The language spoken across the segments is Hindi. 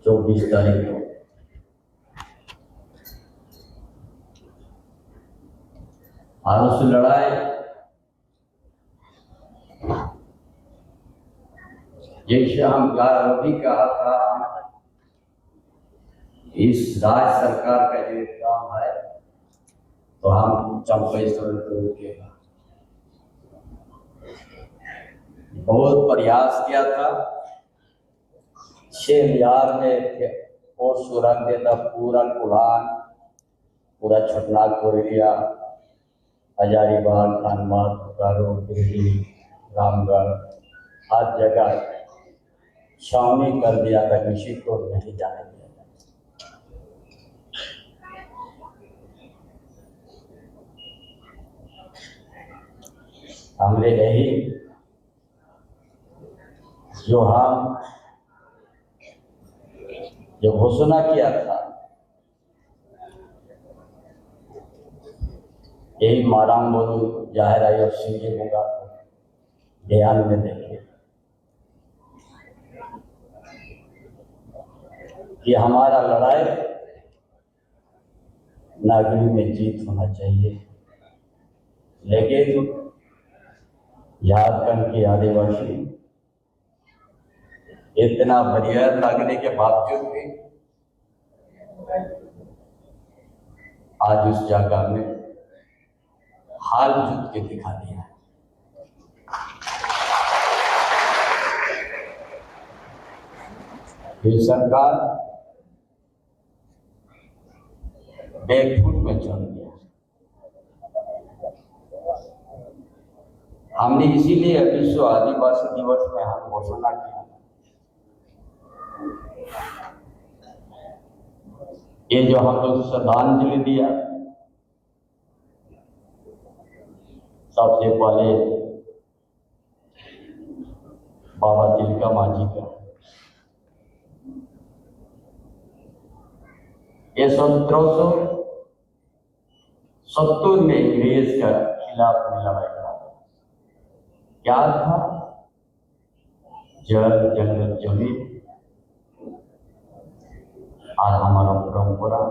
24 तारीख को और उस लड़ाई जैसे हम भी कहा था, इस राज्य सरकार का जो काम है तो हम चंपेश्वर को रोकेगा। बहुत प्रयास किया था, 6 बिहार में और सुरंग देता, पूरा कुलान, पूरा छोटना कोरिया, हजारीबाग, खानबाद, बोकारो, दिल्ली, रामगढ़, हर जगह छावनी कर दिया था, किसी को नहीं जाने दिया। हमने यही जो घोषणा किया था, यही माराम बोलू जाहिर आई और सिंह होगा, ध्यान में देखिए कि हमारा लड़ाई नागरी में जीत होना चाहिए। लेकिन झारखंड के आदिवासी इतना बढ़िया लगने के बावजूद भी आज उस जगह में हाल जुट के दिखा दिया। ये सरकार बैकफुट में चल गया। हमने इसीलिए विश्व आदिवासी दिवस में हम घोषणा किया, ये जो हम लोग श्रद्धांजलि दिया, सबसे पहले बाबा तिलका मांझी का, ये 1770 में अंग्रेज के खिलाफ में लड़ाई लड़ा। क्या था? जल, जंगल, जमीन और हमारा परंपरा।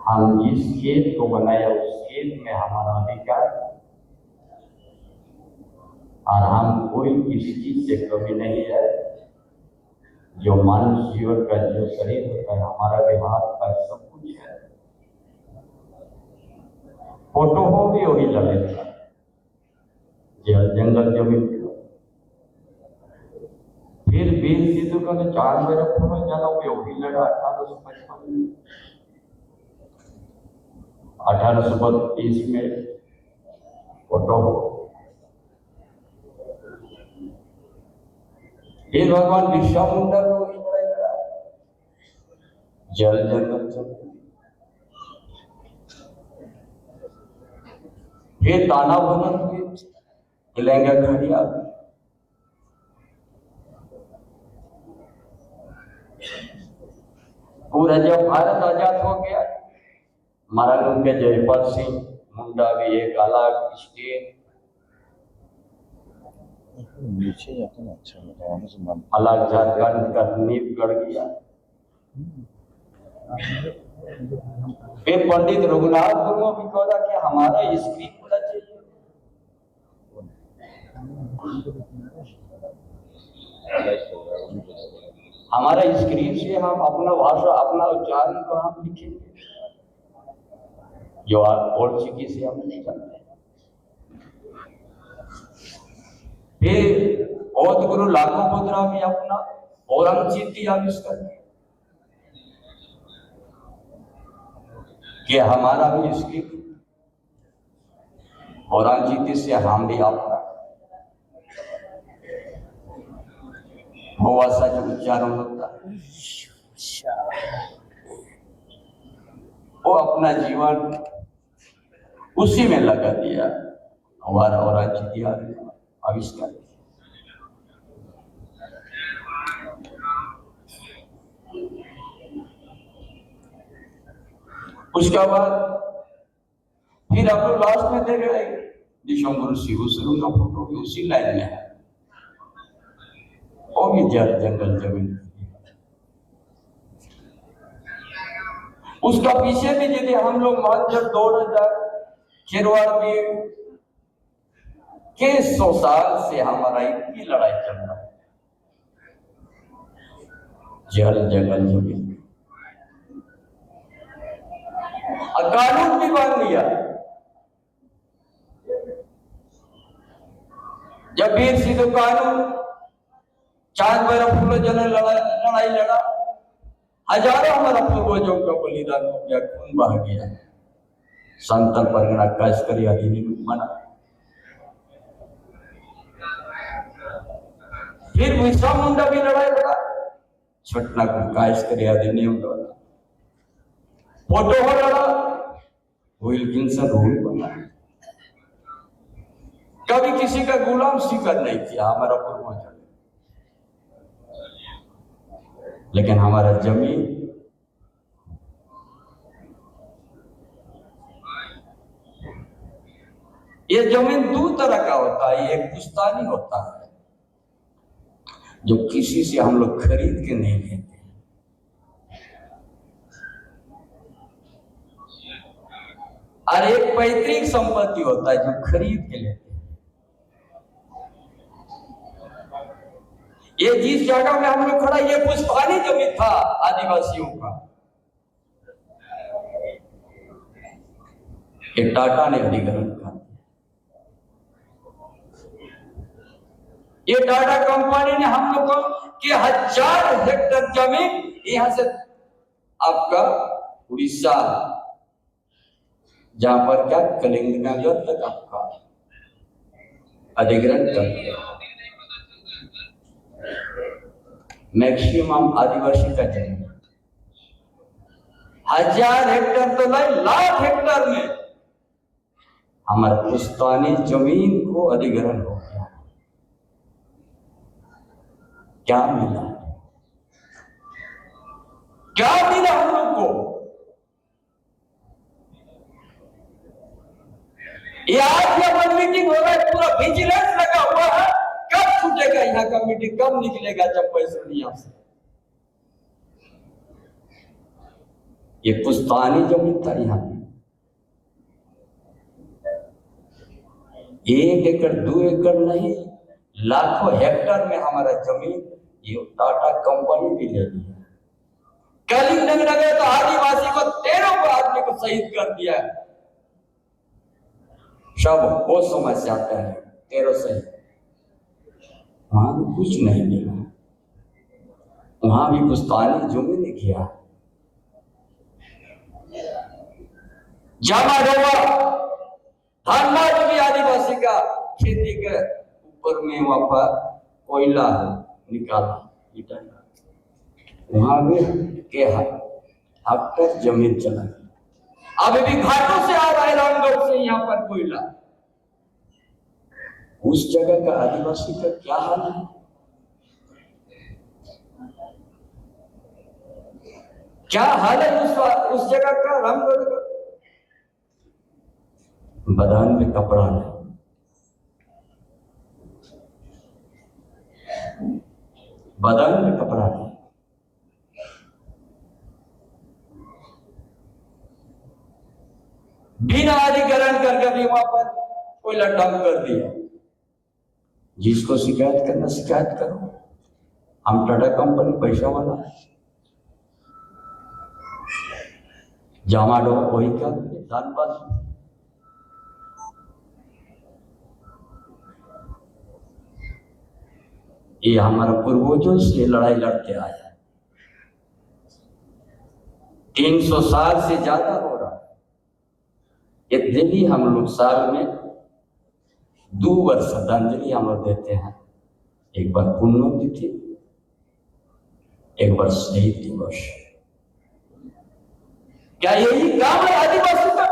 हम जिस खेत को बनाया उस खेत में हमारा अधिकार, और हम कोई किसी चीज से कमी नहीं है। जो मानव जीवन का जो शरीर होता है, हमारा व्यवहार का सब कुछ है। फोटो हो भी वही लगेगा, जल, जंगल, जमीन। फिर 20 सिद्धू का 4 मेरा फोटो जाना वही लड़ा 1855 में, 1832 में फोटो। फिर भगवान बिरसा मुंडा को वही लड़ाई लड़ा, जल, जंगल, जमीन। फिर ताना भवन हुए, लहंगा खड़िया। पूरा जब भारत आजाद हो गया, महाराज के जयपाल सिंह मुंडा भी एक अलग स्टेट, अलग झारखंड का नींव गढ़ गया। फिर पंडित रघुनाथ मुर्मू भी कहा कि हमारा स्क्रिप्ट होना चाहिए। हमारा स्क्रिप्ट से हम अपना भाषा, अपना उच्चारण को हम लिखेंगे, जो और चीज से हम नहीं जानते। फिर बौद्ध गुरु लाखोपुत्रा भी अपना औरंगजेब आविष्कार किया कि हमारा भी स्क्रिप्ट औरंगजेब से हम भी अपना भाषा का उच्चारण होता है। वो अपना जीवन उसी में लगा दिया, हमारा औरंगजेब आविष्कार। उसके बाद फिर आप लोग लास्ट में देख रहे हैं दिसंबर शिव सरू का फोटो भी उसी लाइन में है, वो भी जल, जंगल, जमीन। उसका पीछे भी यदि हम लोग मानकर 2000 खेरवाड़ में के 100 साल से हमारा इतनी लड़ाई चल रहा है, जल जंगल जमीन कानून भी बन लिया। जब वीर सिद्धू कानून चांद पर फूलों जन लड़ाई लड़ा, हजारों हमारा पूर्वजों का बलिदान हो गया, खून बह गया, संतल परगना काश्तरी अधिनियम बना। फिर बिरसा मुंडा भी लड़ाई लड़ा, छटना को काश्तरी अधिनियम लड़ा, फोटो हो लड़ा, विल्किंसन रूल बना। कभी किसी का गुलाम स्वीकार नहीं किया हमारा पूर्वज, लेकिन हमारा जमीन ये जमीन दो तरह का होता है। एक पुश्तैनी होता है जो किसी से हम लोग खरीद के नहीं लेते, और एक पैतृक संपत्ति होता है जो खरीद के लेते हैं। ये जिस जगह में हम लोग खड़ा, ये पुश्तैनी जमीन था आदिवासियों का, ये टाटा ने अधिग्रहण कर दिया। ये टाटा कंपनी ने हम लोग के 1000 हेक्टेयर जमीन यहां से आपका उड़ीसा, जहां पर क्या कलिंगनगर तक आपका अधिग्रहण कर दिया। मैक्सिमम आदिवासी का जमीन 1000 हेक्टेयर तो नहीं, लाख हेक्टेयर में हमारे पुश्तैनी जमीन को अधिग्रहण हो गया। क्या मिला? क्या मिला हम लोग को? ये आज यहाँ मीटिंग हो रहा है, पूरा विजिलेंस लगा हुआ है, कब छूटेगा यहाँ का मीटिंग, कब निकलेगा जब पैसे नहीं से। ये पुश्तैनी जमीन था, यहाँ 1 एकड़ 2 एकड़ नहीं, लाखों हेक्टेयर में हमारा जमीन ये टाटा कंपनी भी ले लिया। कलिंगनगर तो आदिवासी को 13 आदमी को शहीद कर दिया। सब वो समझ जाता है 13 शहीद, वहां कुछ नहीं मिला, वहां भी पुश्तैनी जमीन ने किया। जामा डोबा धानबाद भी आदिवासी का खेती के ऊपर में वहां पर कोयला निकाला, वहां भी के हेक्टेयर जमीन चला गया। अभी भी घाटों से आ रहा है, रामगढ़ से यहाँ पर कोयला। उस जगह का आदिवासी का क्या हाल है? क्या हाल है उस जगह का, रामगढ़ का? बदान में कपड़ा नहीं, बदान में कपड़ा नहीं। बिना अधिग्रहण करके भी वहां पर कोयला डंप कर दिया। जिसको शिकायत करना शिकायत करो, हम टाटा कंपनी पैसा वाला है। जामा डोबा वही का धानबाद, ये हमारा पूर्वजों से लड़ाई लड़ते आया, 300 साल से ज्यादा हो रहा है। ये डेली हम लोग साल में 2 बार श्रद्धांजलि हम लोग देते हैं, एक बार पुण्यतिथि, एक बार शहीद दिवस। क्या यही काम है आदिवासी का?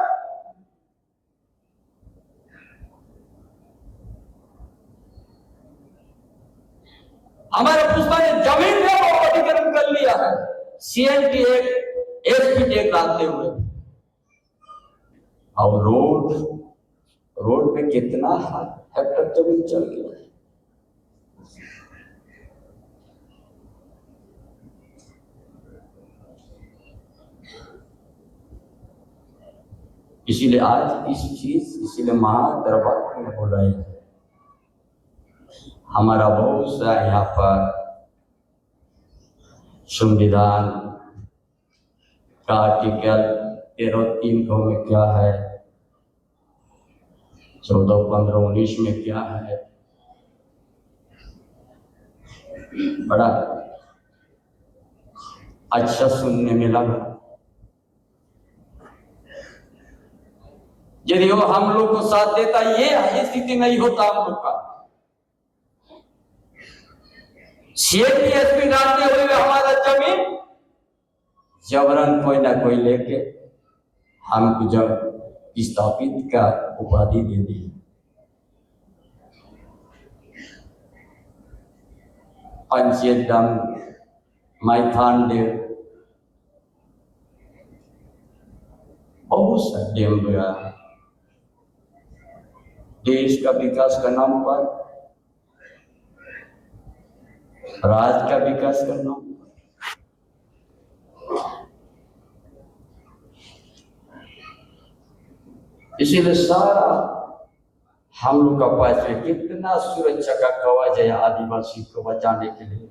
हमारे पुश्तैनी जमीन में वो अधिग्रहण कर लिया है, CNT एक्ट, SP एक्ट लाते हुए। और रोड पे कितना हेक्टेयर जमीन चल गया। इसीलिए आज इसीलिए महादरबार में बुलाया है। हमारा बहुत सा यहाँ पर संविधान का आर्टिकल 13(3) में क्या है, 14, 15, 19 में क्या है, बड़ा अच्छा सुनने में लगा। यदि वो हम लोग को साथ देता, ये स्थिति नहीं होता हम लोग का। CPSP डालते हुए हमारा जमीन जबरन कोई ना कोई लेके हमको जब स्थापित का उपाधि दे दी। पंचायत डैम, मैथान डैम, बहुत सा डैम गया देश का विकास का नाम पर, राज्य का विकास का नाम पर। इसीलिए सारा हम लोग का पास में कितना सुरक्षा का कवच है आदिवासी को बचाने के लिए।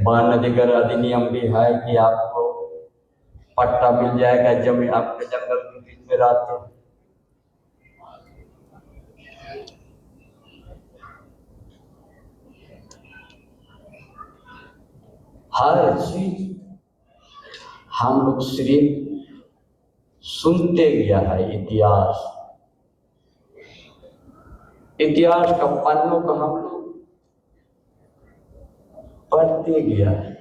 वन अधिकार अधिनियम भी है कि आपको पट्टा मिल जाएगा जमीन, आपके जंगल के बीच में रहते हैं। हर चीज हम लोग सिर्फ सुनते गया है। इतिहास का पन्नों को हम लोग पढ़ते गया है।